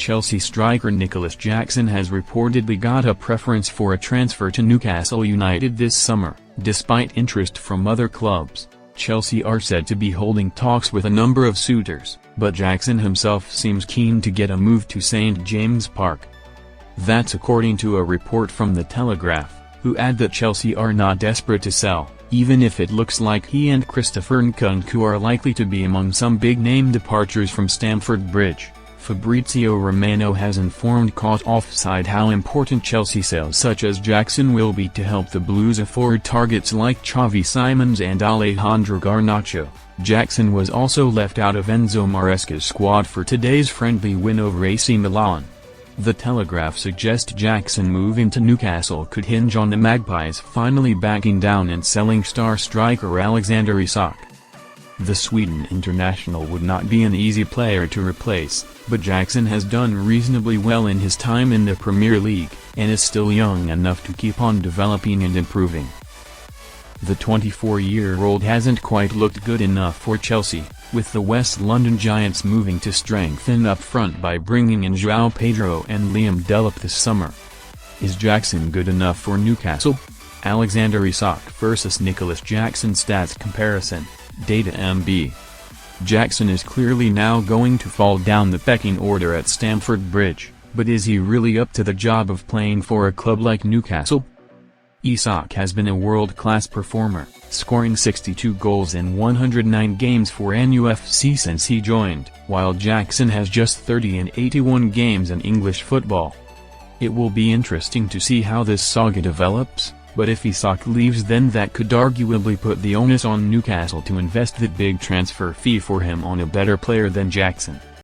Chelsea striker Nicolas Jackson has reportedly got a preference for a transfer to Newcastle United this summer. Despite interest from other clubs, Chelsea are said to be holding talks with a number of suitors, but Jackson himself seems keen to get a move to St James Park. That's according to a report from the Telegraph, who add that Chelsea are not desperate to sell, even if it looks like he and Christopher Nkunku are likely to be among some big-name departures from Stamford Bridge. Fabrizio Romano has informed CaughtOffside how important Chelsea sales such as Jackson will be to help the Blues afford targets like Xavi Simons and Alejandro Garnacho. Jackson was also left out of Enzo Maresca's squad for today's friendly win over AC Milan. The Telegraph suggests Jackson moving to Newcastle could hinge on the Magpies finally backing down and selling star striker Alexander Isak. The Sweden international would not be an easy player to replace, but Jackson has done reasonably well in his time in the Premier League, and is still young enough to keep on developing and improving. The 24-year-old hasn't quite looked good enough for Chelsea, with the West London Giants moving to strengthen up front by bringing in João Pedro and Liam Delap this summer. Is Jackson good enough for Newcastle? Alexander Isak vs Nicolas Jackson stats comparison, Data MB. Jackson is clearly now going to fall down the pecking order at Stamford Bridge, but is he really up to the job of playing for a club like Newcastle? Isak has been a world-class performer, scoring 62 goals in 109 games for NUFC since he joined, while Jackson has just 30 in 81 games in English football. It will be interesting to see how this saga develops, but if Isak leaves then that could arguably put the onus on Newcastle to invest that big transfer fee for him on a better player than Jackson.